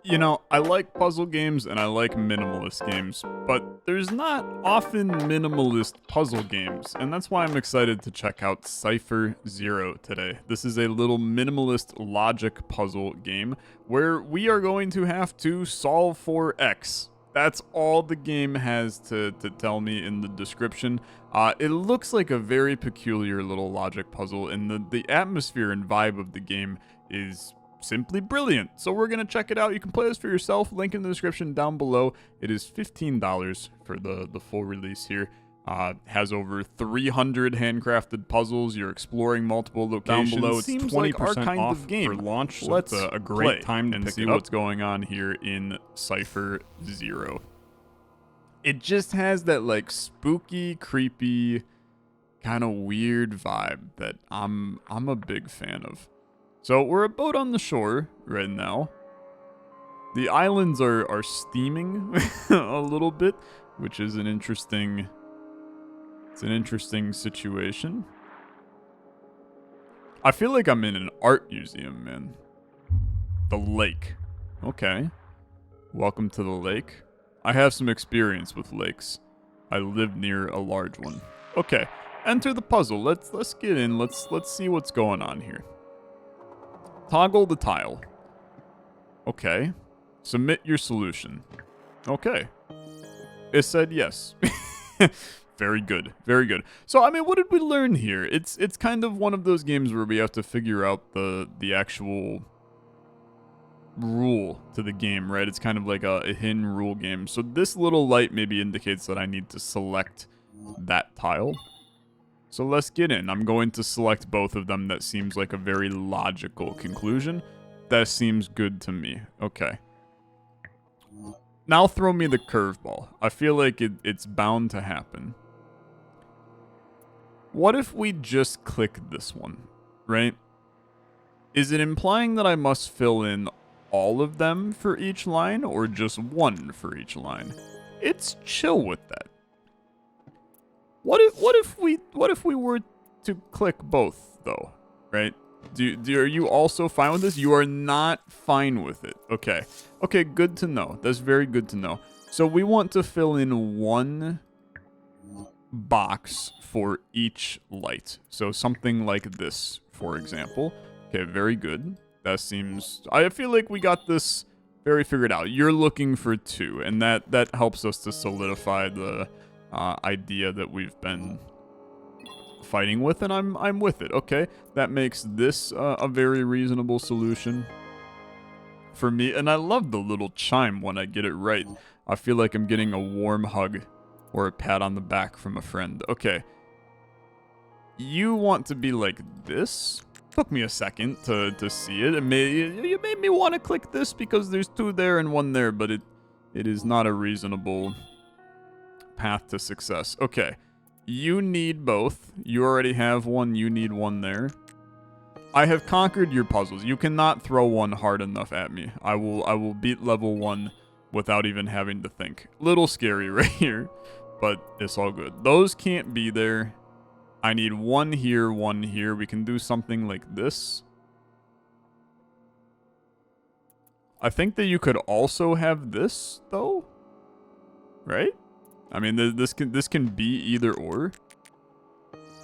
You know, I like puzzle games and I like minimalist games, but there's not often minimalist puzzle games, and that's why I'm excited to check out Cipher Zero today. This is a little minimalist logic puzzle game where we are going to have to solve for X. That's all the game has to tell me in the description. It looks like a very peculiar little logic puzzle, and the atmosphere and vibe of the game is simply brilliant. So we're gonna check it out. You can play this for yourself. Link in the description down below. It is $15 for the full release here. Has over 300 handcrafted puzzles. You're exploring multiple locations. Down below, it's Seems 20% like our kind off of game. for launch. So Let's it's a great play time to and pick see it up. what's What's going on here in Cipher Zero? It just has that like spooky, creepy, kind of weird vibe that I'm a big fan of. So we're a boat on the shore right now. The islands are steaming a little bit, which is an interesting situation. I feel like I'm in an art museum, man. The lake. Okay. Welcome to the lake. I have some experience with lakes. I live near a large one. Okay. Enter the puzzle. Let's get in. Let's see what's going on here. Toggle the tile. Okay. Submit your solution. Okay. It said yes. Very good. Very good. So, I mean, what did we learn here? It's kind of one of those games where we have to figure out the actual rule to the game, right? It's kind of like a hidden rule game. So this little light maybe indicates that I need to select that tile. So let's get in. I'm going to select both of them. That seems like a very logical conclusion. That seems good to me. Okay. Now throw me the curveball. I feel like it's bound to happen. What if we just click this one, right? Is it implying that I must fill in all of them for each line or just one for each line? It's chill with that. What if we were to click both though, right? Are you also fine with this? You are not fine with it. Okay. Okay, good to know. That's very good to know. So we want to fill in one box for each light. So something like this, for example. Okay, very good. That seems... I feel like we got this very figured out. You're looking for two, and that helps us to solidify the idea that we've been fighting with, and I'm with it. Okay, that makes this a very reasonable solution for me, and I love the little chime when I get it right. I feel like I'm getting a warm hug or a pat on the back from a friend. Okay, you want to be like this? Took me a second to see it. You made me want to click this because there's two there and one there, but it is not a reasonable path to success. Okay, you need both. You already have one. You need one there. I have conquered your puzzles. You cannot throw one hard enough at me. I will beat level 1 without even having to think. Little scary right here, but it's all good. Those can't be there. I need one here, one here. We can do something like this. I think that you could also have this though, right? I mean, this can be either or.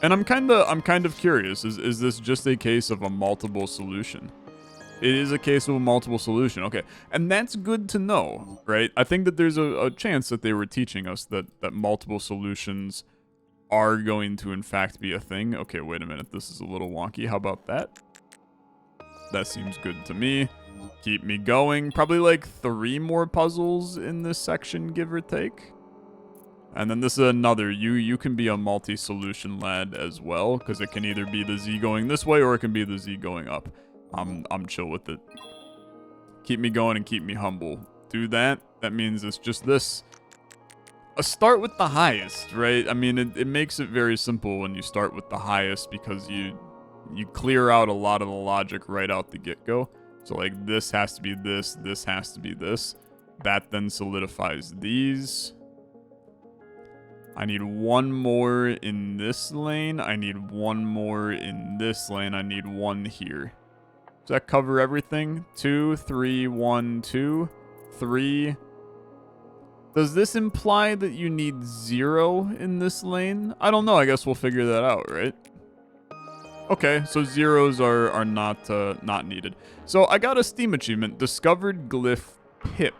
And I'm kind of curious. Is this just a case of a multiple solution? It is a case of a multiple solution. Okay, and that's good to know, right? I think that there's a chance that they were teaching us that multiple solutions are going to in fact be a thing. Okay, wait a minute. This is a little wonky. How about that? That seems good to me. Keep me going. Probably like 3 more puzzles in this section, give or take. And then this is another. You can be a multi-solution lad as well, because it can either be the Z going this way or it can be the Z going up. I'm chill with it. Keep me going and keep me humble. Do that. That means it's just this. Start with the highest, right? I mean, it makes it very simple when you start with the highest because you clear out a lot of the logic right out the get-go. So like this has to be this has to be this. That then solidifies these. I need one more in this lane. I need one more in this lane. I need one here. Does that cover everything? 2, 3, 1, 2, 3. Does this imply that you need 0 in this lane? I don't know. I guess we'll figure that out, right? Okay, so zeros are not needed. So I got a Steam achievement, discovered glyph pip.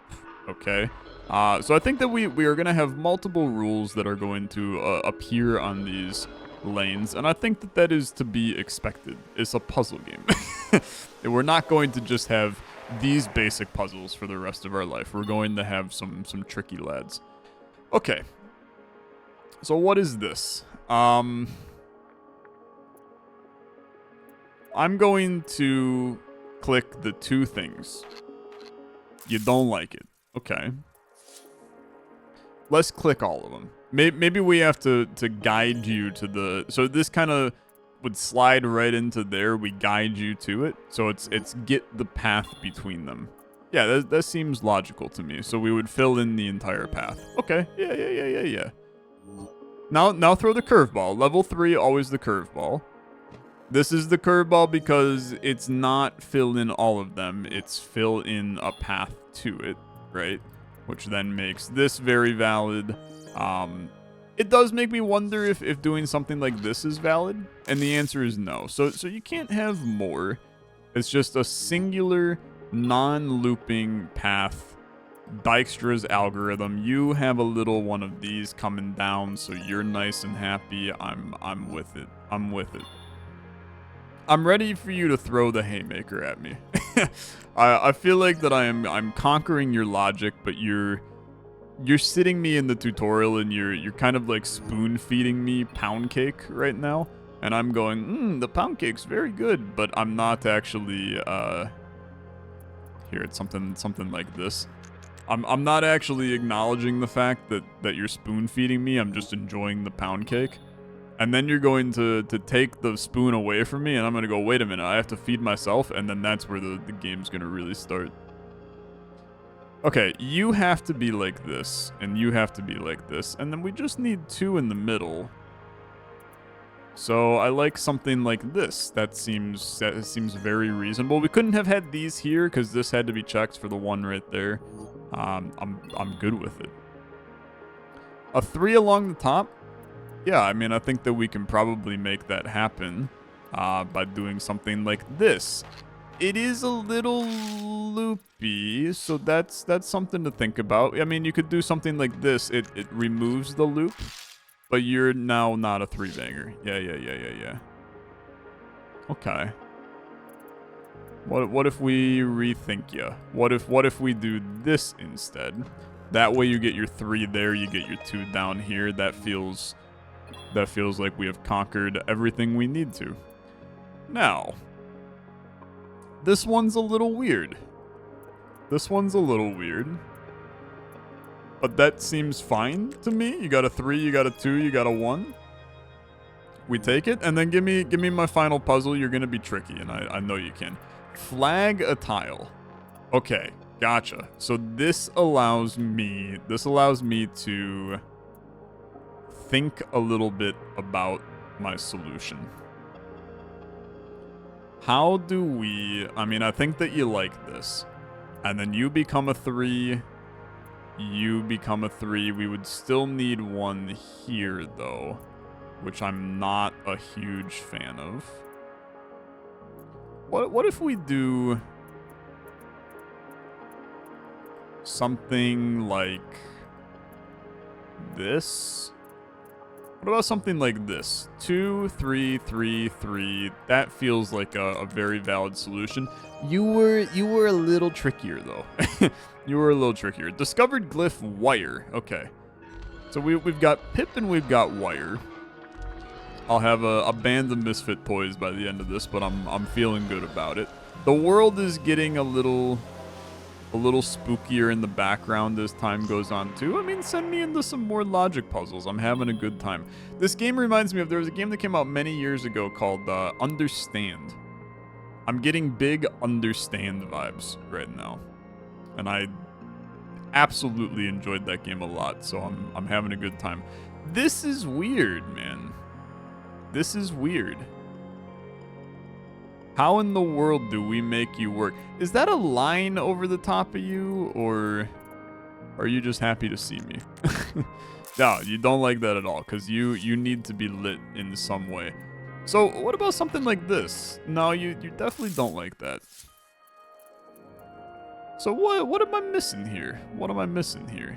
Okay, so I think that we are gonna have multiple rules that are going to appear on these lanes, and I think that that is to be expected. It's a puzzle game. We're not going to just have these basic puzzles for the rest of our life. We're going to have some tricky lads. Okay. So what is this? I'm going to click the 2 things. You don't like it. Okay. Let's click all of them. Maybe we have to guide you to the... So this kind of would slide right into there. We guide you to it. So it's get the path between them. Yeah, that seems logical to me. So we would fill in the entire path. Okay. Yeah. Now throw the curveball. Level 3, always the curveball. This is the curveball because it's not fill in all of them. It's fill in a path to it, right? Which then makes this very valid. It does make me wonder if doing something like this is valid. And the answer is no. So you can't have more. It's just a singular, non-looping path. Dijkstra's algorithm. You have a little one of these coming down, so you're nice and happy. I'm with it. I'm with it. I'm ready for you to throw the haymaker at me. I feel like that I'm conquering your logic, but you're sitting me in the tutorial and you're kind of like spoon feeding me pound cake right now, and I'm going, the pound cake's very good, but I'm not actually here. It's something like this. I'm not actually acknowledging the fact that you're spoon feeding me. I'm just enjoying the pound cake. And then you're going to take the spoon away from me, and I'm going to go, wait a minute, I have to feed myself, and then that's where the game's going to really start. Okay, you have to be like this, and you have to be like this, and then we just need 2 in the middle. So I like something like this. That seems very reasonable. We couldn't have had these here, because this had to be checked for the 1 right there. I'm good with it. A 3 along the top? Yeah, I mean, I think that we can probably make that happen by doing something like this. It is a little loopy, so that's something to think about. I mean, you could do something like this. It removes the loop, but you're now not a 3-banger. Yeah. Okay. What if we rethink ya? What if we do this instead? That way you get your 3 there, you get your 2 down here. That feels like we have conquered everything we need to. Now, this one's a little weird. But that seems fine to me. You got a 3, you got a 2, you got a 1. We take it, and then give me my final puzzle. You're gonna be tricky, and I know you can. Flag a tile. Okay, gotcha. So this allows me to think a little bit about my solution. How do we... I mean, I think that you like this. And then you become a 3. You become a 3. We would still need 1 here, though, which I'm not a huge fan of. What if we do something like this? What about something like this? 2, 3, 3, 3. That feels like a very valid solution. You were a little trickier, though. You were a little trickier. Discovered glyph wire. Okay. So we've got Pip and we've got wire. I'll have a band of misfit toys by the end of this, but I'm feeling good about it. The world is getting a little spookier in the background as time goes on too. I mean, send me into some more logic puzzles. I'm having a good time. This game reminds me of, there was a game that came out many years ago called Understand. I'm getting big Understand vibes right now. And I absolutely enjoyed that game a lot, so I'm having a good time. This is weird, man. This is weird. How in the world do we make you work? Is that a line over the top of you, or are you just happy to see me? No, you don't like that at all, because you need to be lit in some way. So what about something like this? No, you definitely don't like that. So what am I missing here? What am I missing here?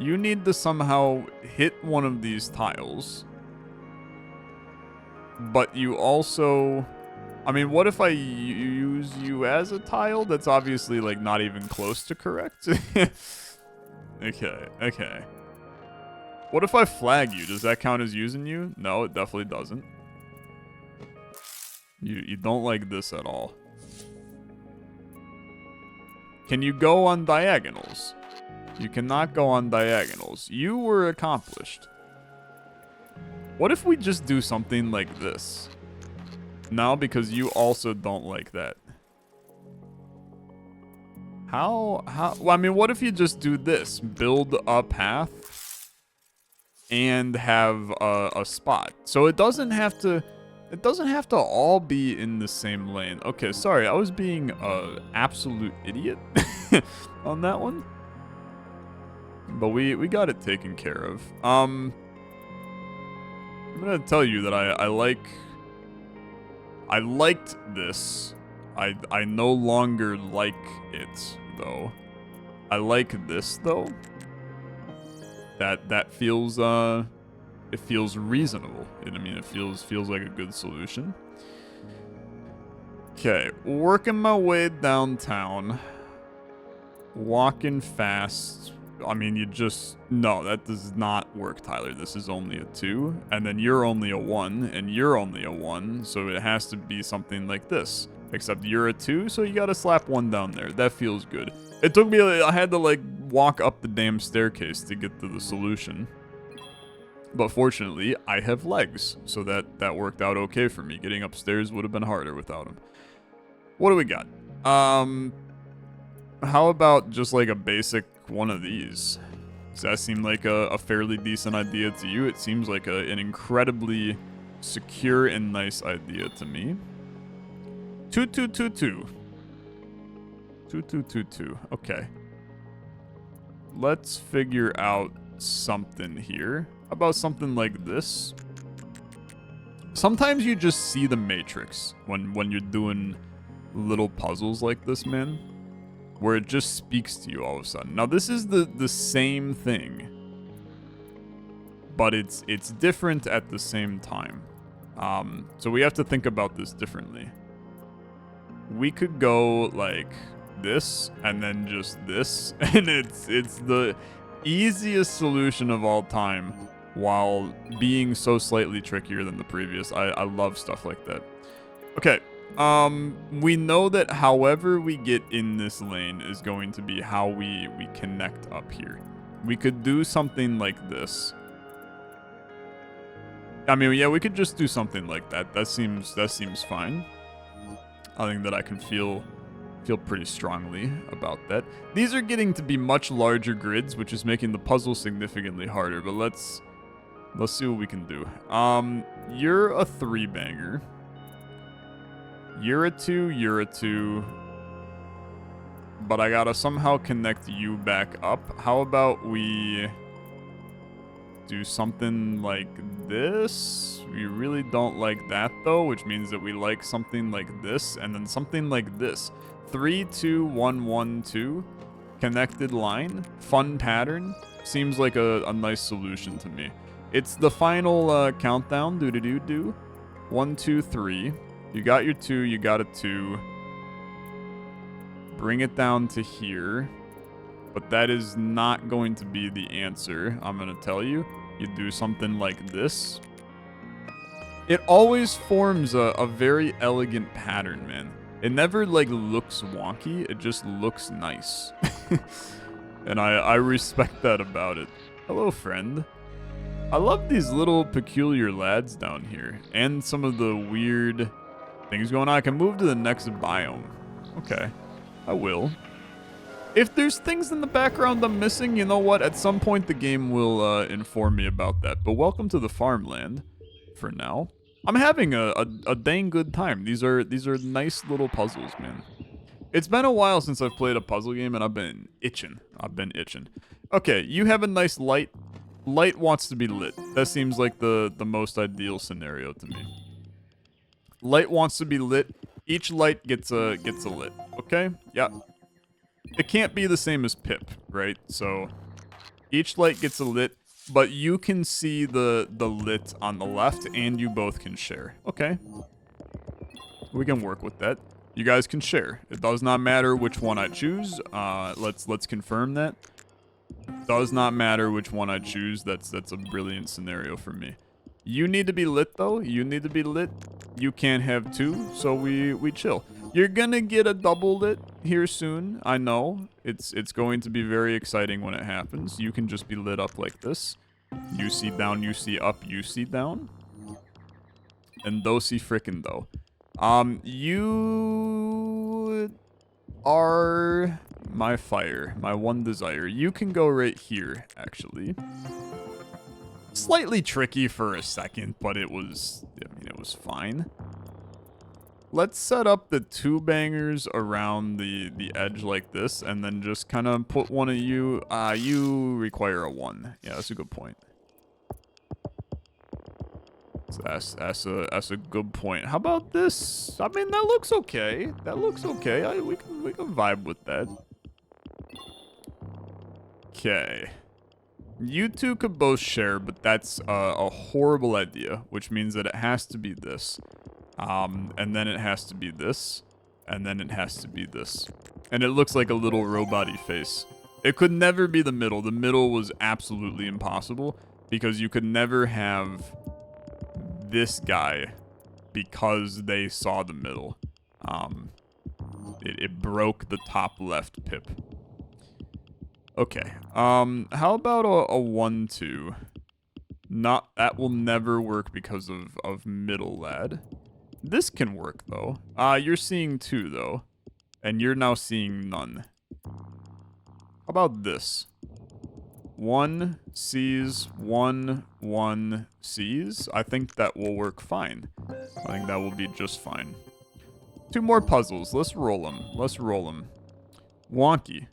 You need to somehow hit one of these tiles. But you also... I mean, what if I use you as a tile that's obviously, like, not even close to correct? Okay. What if I flag you? Does that count as using you? No, it definitely doesn't. You don't like this at all. Can you go on diagonals? You cannot go on diagonals. You were accomplished. What if we just do something like this? No, because you also don't like that. How, well, I mean, what if you just do this? Build a path and have a spot. So it doesn't have to all be in the same lane. Okay, sorry, I was being an absolute idiot on that one. But we got it taken care of. I'm gonna tell you that I liked this. I no longer like it, though. I like this, though. That feels it feels reasonable. I mean, it feels like a good solution. Okay, working my way downtown. Walking fast. I mean, no, that does not work, Tyler. This is only a 2, and then you're only a 1, and you're only a 1, so it has to be something like this. Except you're a 2, so you gotta slap 1 down there. That feels good. It took me, I had to, like, walk up the damn staircase to get to the solution. But fortunately, I have legs, so that worked out okay for me. Getting upstairs would have been harder without them. What do we got? How about just, like, a basic one of these? Does that seem like a fairly decent idea to you? It seems like an incredibly secure and nice idea to me. 2222. 2222. Okay. Let's figure out something here. How about something like this? Sometimes you just see the matrix when you're doing little puzzles like this, man. Where it just speaks to you all of a sudden. Now, this is the same thing, but it's different at the same time. So we have to think about this differently. We could go like this, and then just this, and it's the easiest solution of all time, while being so slightly trickier than the previous. I love stuff like that. Okay. We know that however we get in this lane is going to be how we connect up here. We could do something like this. I mean, yeah, we could just do something like that. That seems fine. I think that I can feel pretty strongly about that. These are getting to be much larger grids, which is making the puzzle significantly harder, but let's see what we can do. You're a 3-banger. You're a 2, you're a 2. But I gotta somehow connect you back up. How about we do something like this? We really don't like that, though, which means that we like something like this, and then something like this. 3, 2, 1, 1, 2. Connected line. Fun pattern. Seems like a nice solution to me. It's the final countdown. Do-do-do-do. 1, 2, 3. You got your 2, you got a 2. Bring it down to here. But that is not going to be the answer, I'm going to tell you. You do something like this. It always forms a very elegant pattern, man. It never, like, looks wonky. It just looks nice. And I respect that about it. Hello, friend. I love these little peculiar lads down here. And some of the weird things going on. I can move to the next biome. Okay. I will. If there's things in the background I'm missing, you know what? At some point the game will inform me about that. But welcome to the farmland for now. I'm having a dang good time. These are nice little puzzles, man. It's been a while since I've played a puzzle game, and I've been itching. Okay, you have a nice light. Light wants to be lit. That seems like the most ideal scenario to me. Light wants to be lit. Each light gets a lit. Okay? Yeah. It can't be the same as Pip, right? So each light gets a lit, but you can see the lit on the left, and you both can share. Okay. We can work with that. You guys can share. It does not matter which one I choose. Let's confirm that. Does not matter which one I choose. That's a brilliant scenario for me. You need to be lit though. You need to be lit. You can't have two, so we chill. You're gonna get a double lit here soon. I know. It's going to be very exciting when it happens. You can just be lit up like this. You see down, you see up, you see down. And do see frickin' do. You are my fire, my one desire. You can go right here, actually. Slightly tricky for a second, but it was fine. Let's set up the two bangers around the edge like this, and then just kind of put one of you. You require a 1. Yeah, that's a good point. So that's a good point. How about this? I mean, that looks okay. That looks okay. We can vibe with that. Okay. You two could both share, but that's a horrible idea, which means that it has to be this. And then it has to be this. And then it has to be this. And it looks like a little robot-y face. It could never be the middle. The middle was absolutely impossible because you could never have this guy because they saw the middle. It broke the top left Pip. Okay. How about a 1-2? That will never work because of middle lad. This can work though. You're seeing 2 though, and you're now seeing none. How about this? 1 sees 1 1 sees. I think that will work fine. I think that will be just fine. 2 more puzzles. Let's roll them. Let's roll them. Wonky.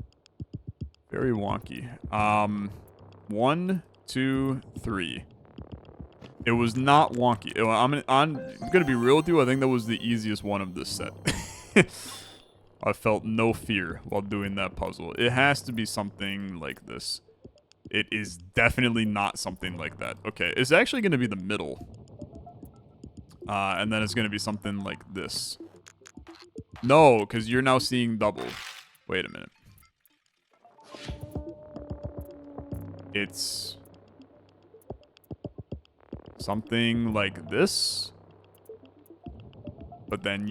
Very wonky. 1 2 3. It was not wonky. I'm gonna be real with you. I think that was the easiest one of this set. I felt no fear while doing that puzzle. It has to be something like this. It is definitely not something like that. Okay, it's actually gonna be the middle. And then it's gonna be something like this. No, because you're now seeing double. Wait a minute. It's something like this. But then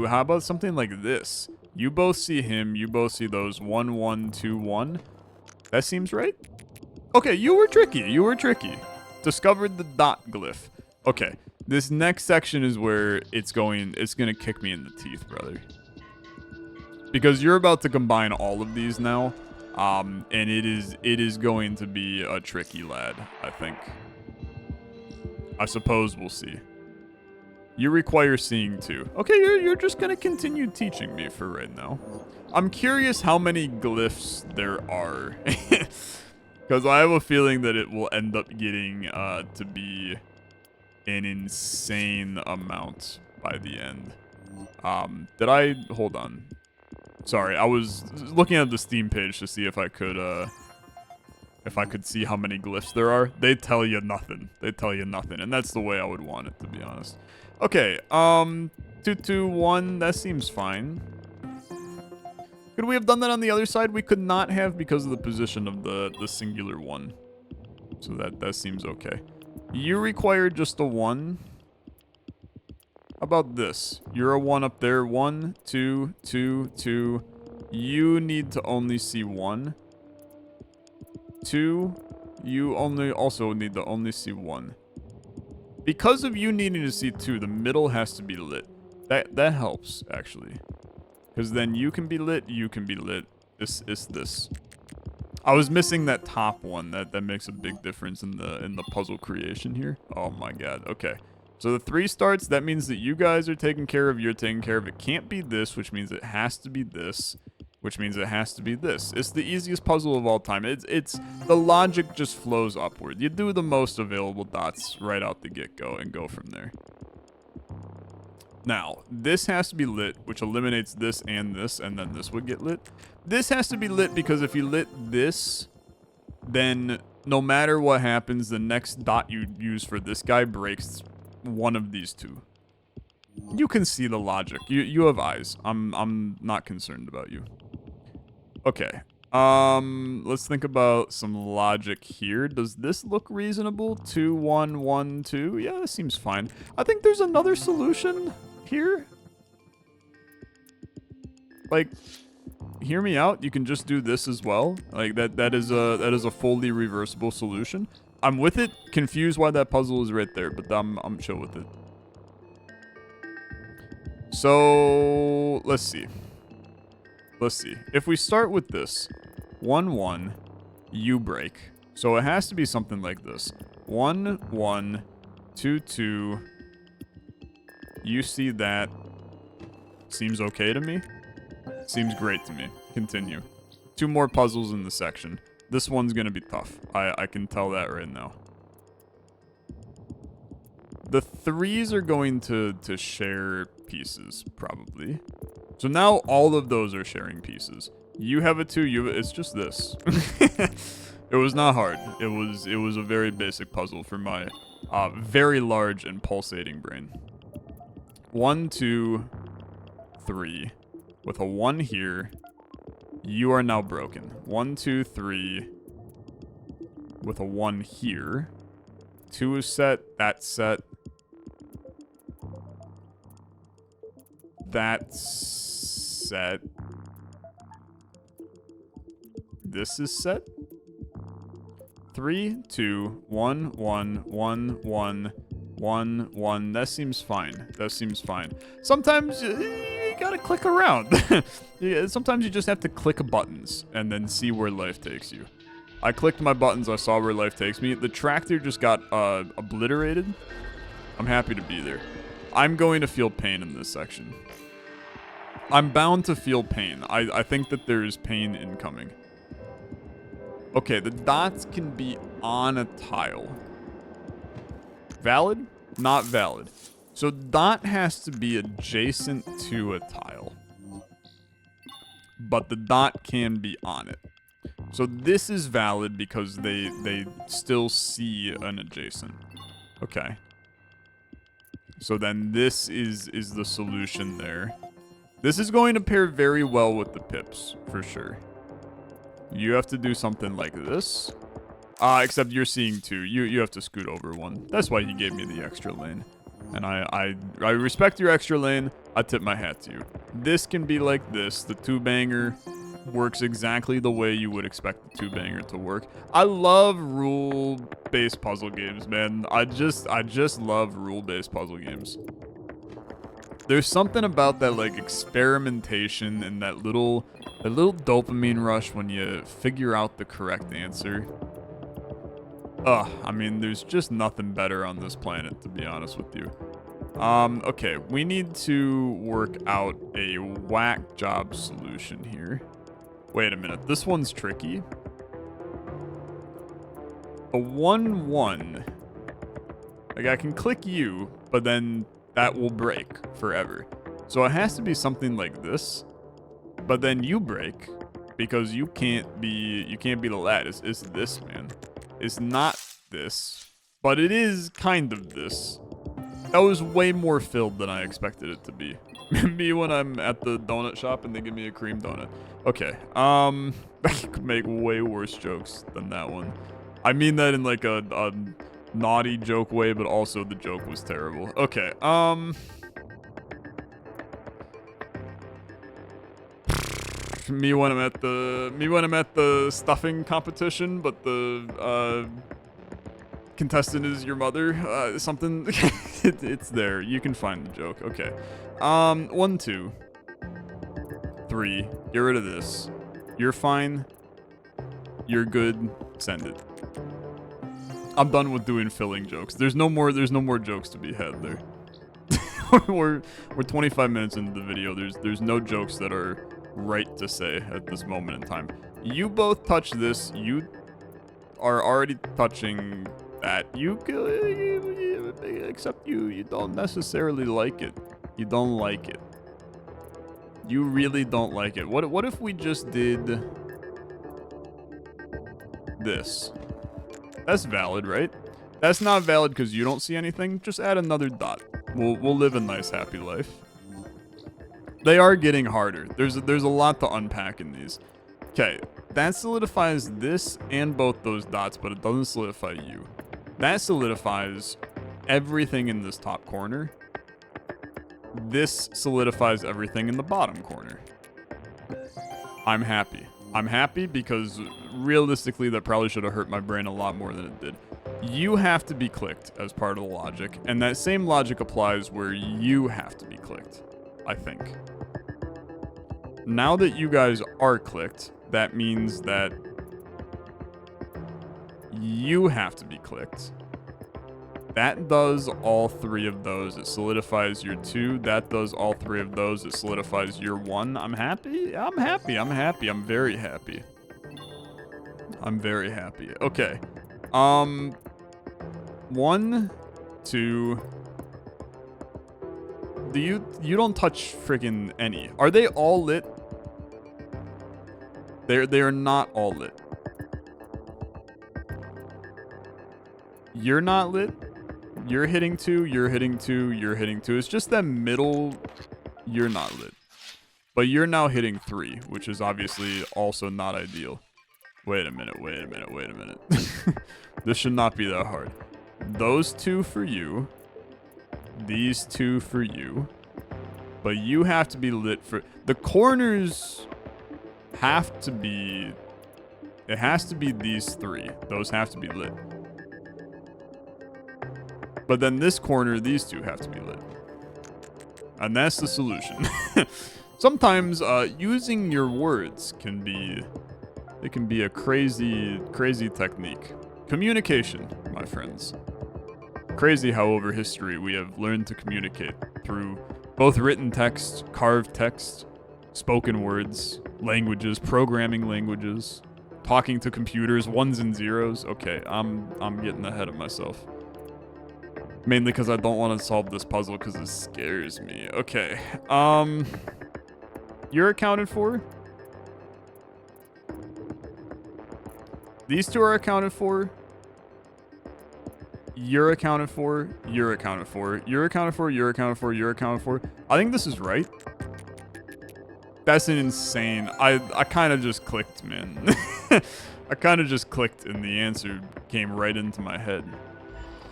how about something like this? You both see him, you both see those 1 1 2 1. That seems right? Okay, you were tricky. Discovered the dot glyph. Okay, this next section is where it's gonna kick me in the teeth, brother. Because you're about to combine all of these now. And it is going to be a tricky lad, I think. I suppose we'll see. You require seeing 2. Okay, you're just gonna continue teaching me for right now. I'm curious how many glyphs there are. Because I have a feeling that it will end up getting to be an insane amount by the end. Hold on. Sorry, I was looking at the Steam page to see if I could see how many glyphs there are. They tell you nothing. And that's the way I would want it, to be honest. Okay, 2 2 1, that seems fine. Could we have done that on the other side? We could not have because of the position of the singular 1. So that seems okay. You require just a 1. How about this? You're a 1 up there. 1 2 2 2. You need to only see 1. 2. You also need to only see 1. Because of you needing to see 2, the middle has to be lit. That helps, actually. Because then you can be lit, you can be lit. This. I was missing that top one. That makes a big difference in the puzzle creation here. Oh my god. Okay. So the 3 starts, that means that you guys are taking care of, you're taking care of. It can't be this, which means it has to be this, which means it has to be this. It's the easiest puzzle of all time. It's the logic just flows upward. You do the most available dots right out the get-go and go from there. Now, this has to be lit, which eliminates this, and then this would get lit. This has to be lit because if you lit this, then no matter what happens, the next dot you use for this guy breaks one of these 2. You can see the logic. You have eyes. I'm not concerned about you. Okay. Let's think about some logic here. Does this look reasonable? 2, 1, 1, 2. Yeah, this seems fine. I think there's another solution here. Like, hear me out. You can just do this as well. Like that is a fully reversible solution. I'm with it. Confused why that puzzle is right there, but I'm chill with it. So let's see. If we start with this, 1, 1, you break. So it has to be something like this. 1, 1, 2, 2. You see that? Seems okay to me. Seems great to me. Continue. 2 more puzzles in the section. This one's gonna be tough. I can tell that right now. The 3s are going to share pieces, probably. So now all of those are sharing pieces. You have a 2, it's just this. It was not hard. It was a very basic puzzle for my very large and pulsating brain. 1, 2, 3. With a 1 here, you are now broken. 1, 2, 3. With a 1 here. 2 is set. That's set. That's set. This is set. 3, 2, 1, 1, 1, 1, 1, 1. That seems fine. That seems fine. Sometimes you gotta click around. Sometimes you just have to click buttons and then see where life takes you. I clicked my buttons. I saw where life takes me. The tractor just got obliterated. I'm happy to be there. I'm going to feel pain in this section. I'm bound to feel pain. I think that there is pain incoming. Okay, the dots can be on a tile. Valid? Not valid. So dot has to be adjacent to a tile. But the dot can be on it. So this is valid because they still see an adjacent. Okay. So then this is the solution there. This is going to pair very well with the pips, for sure. You have to do something like this. Except you're seeing 2. You have to scoot over 1. That's why he gave me the extra lane. And I respect your extra lane. I tip my hat to you. This can be like this. The 2-banger works exactly the way you would expect the 2-banger to work. I love rule-based puzzle games, man. I just love rule-based puzzle games. There's something about that, like, experimentation and that little dopamine rush when you figure out the correct answer. I mean, there's just nothing better on this planet, to be honest with you. Okay, we need to work out a whack job solution here. Wait a minute, this one's tricky. A 1, 1. Like, I can click you, but then that will break forever. So it has to be something like this, but then you break because you can't be the lad. It's this, man. It's not this, but it is kind of this. That was way more filled than I expected it to be. Me when I'm at the donut shop and they give me a cream donut. Okay, I could make way worse jokes than that one. I mean that in like a naughty joke way, but also the joke was terrible. Okay, me when I'm at the stuffing competition, but the contestant is your mother. Something. It's there. You can find the joke. Okay. 1, 2, 3. Get rid of this. You're fine. You're good. Send it. I'm done with doing filling jokes. There's no more jokes to be had there. we're 25 minutes into the video. There's no jokes that are right to say at this moment in time. You both touch this. You are already touching that. Except you don't necessarily like it. You don't like it. You really don't like it. What if we just did this? That's valid, right? That's not valid because you don't see anything. Just add another dot. We'll live a nice, happy life. They are getting harder. There's a lot to unpack in these. Okay, that solidifies this and both those dots, but it doesn't solidify you. That solidifies everything in this top corner. This solidifies everything in the bottom corner. I'm happy. I'm happy because realistically that probably should have hurt my brain a lot more than it did. You have to be clicked as part of the logic, and that same logic applies where you have to be clicked, I think. Now that you guys are clicked, that means that you have to be clicked. That does all three of those. It solidifies your 2. That does all three of those. It solidifies your 1. I'm happy. I'm happy. I'm happy. I'm very happy. I'm very happy. Okay. 1, 2. You don't touch friggin' any. Are they all lit? They are not all lit. You're not lit. You're hitting 2, you're hitting 2, you're hitting 2. It's just that middle, you're not lit. But you're now hitting 3, which is obviously also not ideal. Wait a minute. This should not be that hard. Those 2 for you. These 2 for you. But you have to be lit for... The corners have to be... It has to be these 3. Those have to be lit. But then this corner, these 2 have to be lit. And that's the solution. Sometimes using your words can be... It can be a crazy, crazy technique. Communication, my friends. Crazy how over history we have learned to communicate through both written text, carved text, spoken words, languages, programming languages, talking to computers, 1s and 0s. Okay, I'm getting ahead of myself. Mainly because I don't want to solve this puzzle because it scares me. Okay. You're accounted for. These 2 are accounted for. You're accounted for. You're accounted for. You're accounted for. You're accounted for. You're accounted for. I think this is right. That's an insane. I kind of just clicked, man. I kind of just clicked and the answer came right into my head.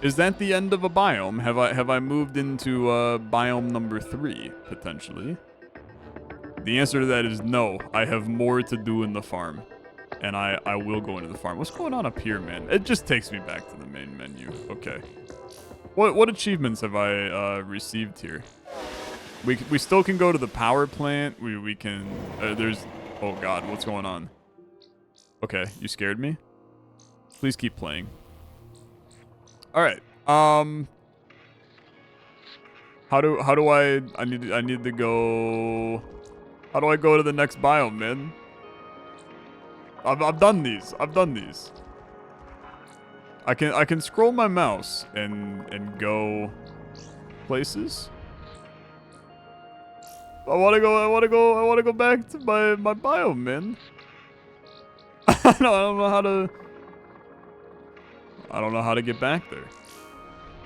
Is that the end of a biome? Have I moved into biome number 3 potentially? The answer to that is no. I have more to do in the farm, and I will go into the farm. What's going on up here, man? It just takes me back to the main menu. Okay. What achievements have I received here? We still can go to the power plant. We can. There's. Oh God, what's going on? Okay, you scared me. Please keep playing. All right. How do I need to go? How do I go to the next biome, man? I've done these. I've done these. I can scroll my mouse and go places. I want to go back to my biome, man. I don't know how to get back there.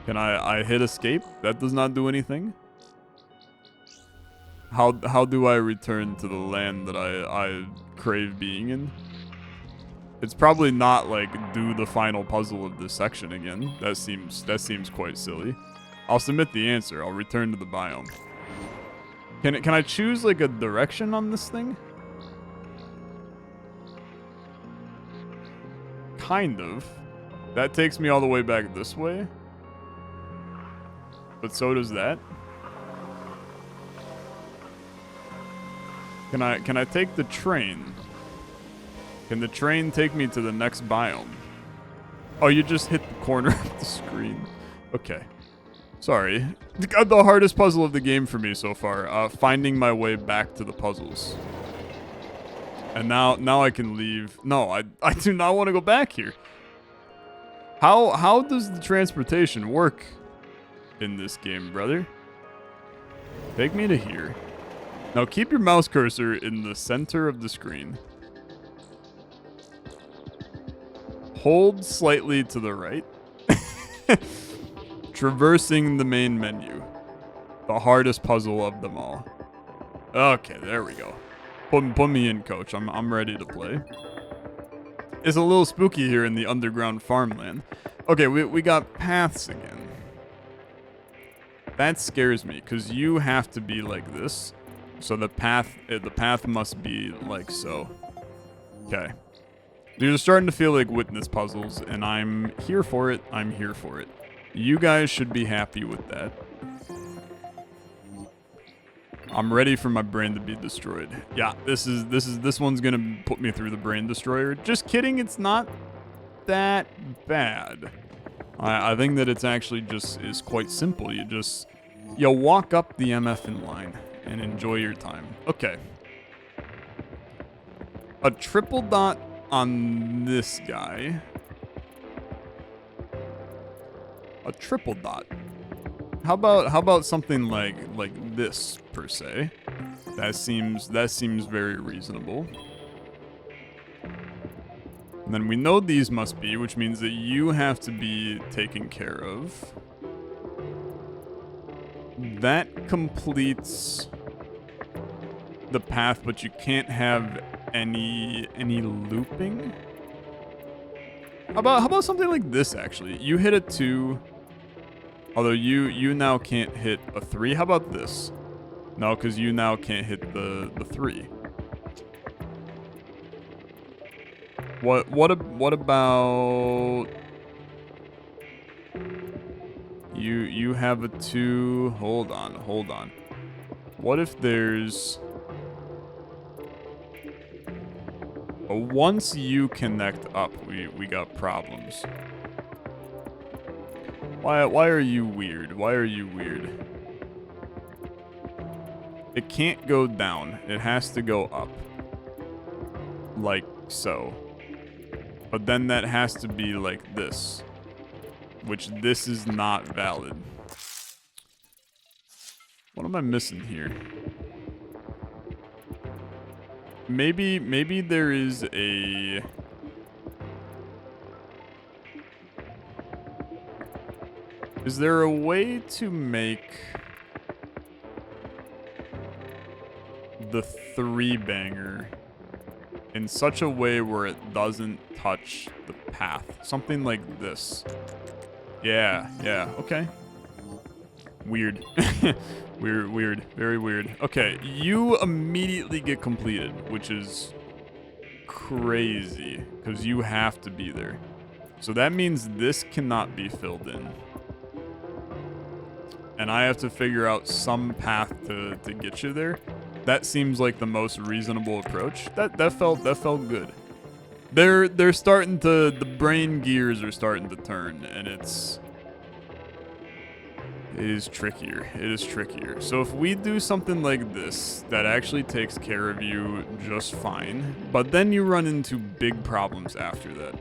Can I hit escape? That does not do anything. How do I return to the land that I crave being in? It's probably not like do the final puzzle of this section again. That seems quite silly. I'll submit the answer. I'll return to the biome. Can I choose like a direction on this thing? Kind of. That takes me all the way back this way. But so does that. Can I take the train? Can the train take me to the next biome? Oh, you just hit the corner of the screen. Okay. Sorry. The hardest puzzle of the game for me so far. Finding my way back to the puzzles. And now I can leave. No, I do not want to go back here. How does the transportation work in this game, brother? Take me to here. Now keep your mouse cursor in the center of the screen. Hold slightly to the right. Traversing the main menu. The hardest puzzle of them all. Okay, there we go. Put me in, coach. I'm ready to play. It's a little spooky here in the underground farmland. Okay, we got paths again. That scares me, because you have to be like this. So the path must be like so. Okay. These are starting to feel like witness puzzles, and I'm here for it. I'm here for it. You guys should be happy with that. I'm ready for my brain to be destroyed. Yeah, this one's gonna put me through the brain destroyer. Just kidding, it's not that bad. I think that it's actually just is quite simple. You walk up the MFN line and enjoy your time. Okay. A triple dot on this guy. A triple dot. How about something like this per se? That seems very reasonable. And then we know these must be, which means that you have to be taken care of. That completes the path, but you can't have any looping. How about something like this actually? You hit a 2. Although you now can't hit a 3. How about this? No, because you now can't hit the 3. What about you have a 2? Hold on. What if there's once you connect up, we got problems. Why are you weird? Why are you weird? It can't go down. It has to go up. Like so. But then that has to be like this. Which this is not valid. What am I missing here? Maybe there is a... Is there a way to make the 3-banger in such a way where it doesn't touch the path? Something like this. Yeah, okay. Weird. Weird, very weird. Okay, you immediately get completed, which is crazy, because you have to be there. So that means this cannot be filled in. And I have to figure out some path to get you there. That seems like the most reasonable approach. That felt good. They're starting to, the brain gears are starting to turn, and it is trickier. It is trickier. So if we do something like this, that actually takes care of you just fine, but then you run into big problems after that.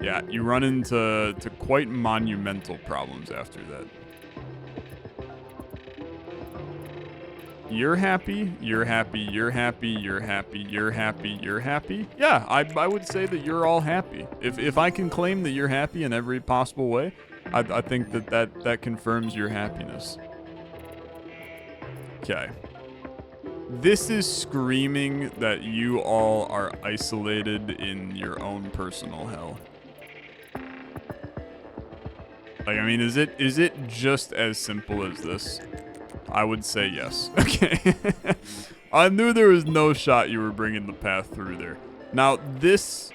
Yeah, you run into quite monumental problems after that. You're happy, you're happy, you're happy, you're happy, you're happy, you're happy. Yeah, I would say that you're all happy. If I can claim that you're happy in every possible way, I think that confirms your happiness. Okay. This is screaming that you all are isolated in your own personal hell. Like, I mean, is it just as simple as this? I would say yes. Okay. I knew there was no shot you were bringing the path through there. Now, this,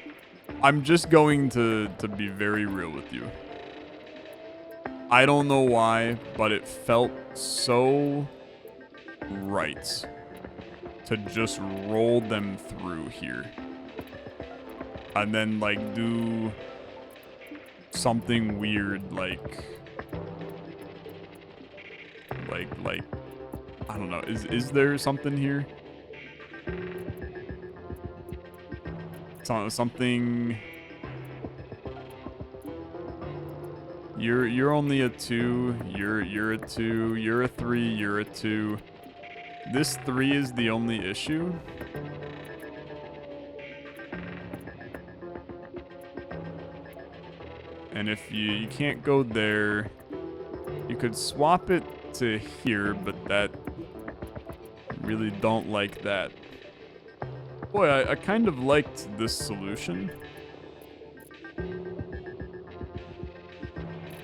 I'm just going to be very real with you. I don't know why, but it felt so right to just roll them through here. and then like do something weird like I don't know. Is there something here? Something. You're only a 2. You're a 2. You're a 3. You're a 2. This 3 is the only issue. And if you can't go there, you could swap it to here, but that really don't like that. Boy, I kind of liked this solution.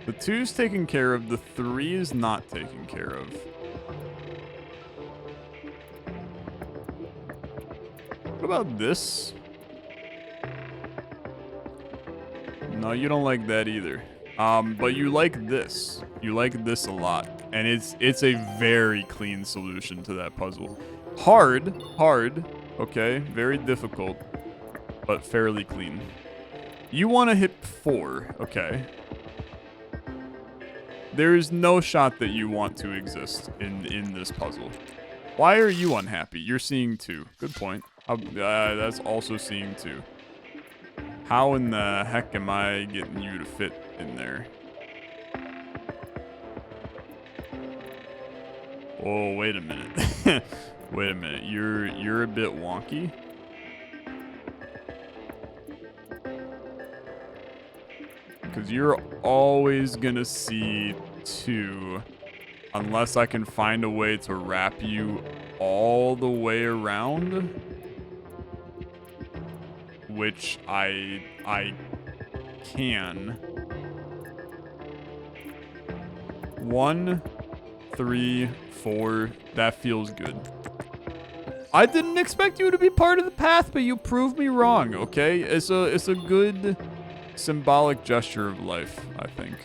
The 2's taken care of, the 3 is not taken care of. What about this? No, you don't like that either. But you like this. You like this a lot. And it's a very clean solution to that puzzle. Hard, okay? Very difficult, but fairly clean. You want to hit 4, okay? There is no shot that you want to exist in this puzzle. Why are you unhappy? You're seeing 2. Good point. That's also seeing 2. How in the heck am I getting you to fit in there? Oh, wait a minute. Wait a minute. You're a bit wonky. Because you're always gonna see 2 unless I can find a way to wrap you all the way around, which I can. 1, 3, 4. That feels good. I didn't expect you to be part of the path, but you proved me wrong, okay? It's a good symbolic gesture of life, I think.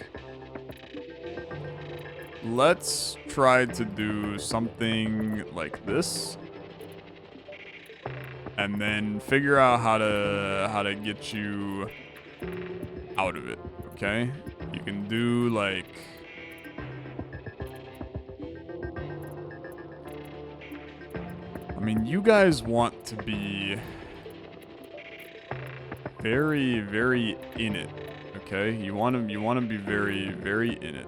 Let's try to do something like this. And then figure out how to get you out of it, okay? You can do like I mean, you guys want to be very, very in it, okay? You want to be very, very in it.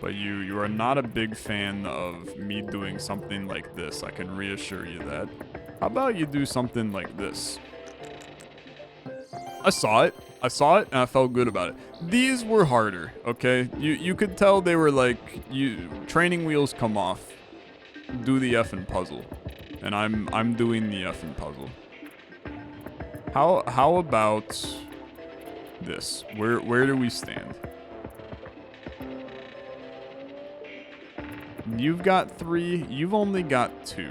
But you are not a big fan of me doing something like this. I can reassure you that. How about you do something like this? I saw it and I felt good about it. These were harder, okay? You could tell they were like, training wheels come off. Do the effing puzzle. And I'm doing the effing puzzle. How about this? Where do we stand? You've got 3, you've only got 2.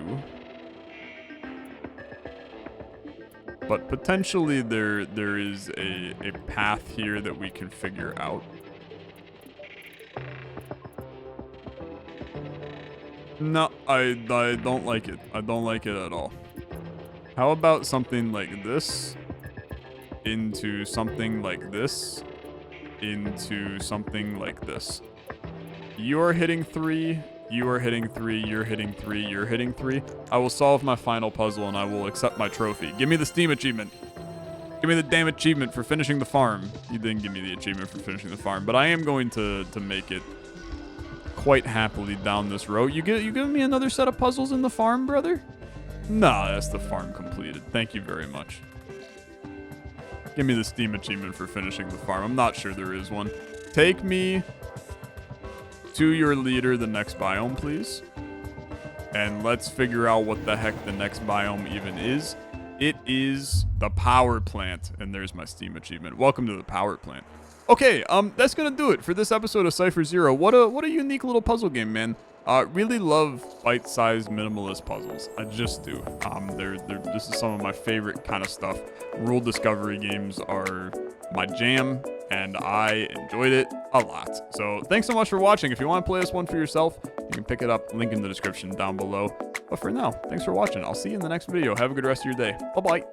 But potentially there is a path here that we can figure out. No, I don't like it. I don't like it at all. How about something like this? Into something like this? Into something like this. You're hitting 3. You are hitting 3. You're hitting 3. You're hitting 3. I will solve my final puzzle and I will accept my trophy. Give me the Steam achievement. Give me the damn achievement for finishing the farm. You didn't give me the achievement for finishing the farm, but I am going to make it quite happily down this road. You giving me another set of puzzles in the farm, brother? Nah, that's the farm completed. Thank you very much. Give me the Steam achievement for finishing the farm. I'm not sure there is one. Take me to your leader, the next biome, please. And let's figure out what the heck the next biome even is. It is the power plant. And there's my Steam achievement. Welcome to the power plant. Okay, that's gonna do it for this episode of Cipher Zero. What a unique little puzzle game, man. Really love bite-sized minimalist puzzles. I just do. This is some of my favorite kind of stuff. Rule discovery games are my jam, and I enjoyed it a lot. So thanks so much for watching. If you want to play this one for yourself, you can pick it up. Link in the description down below. But for now, thanks for watching. I'll see you in the next video. Have a good rest of your day. Bye-bye.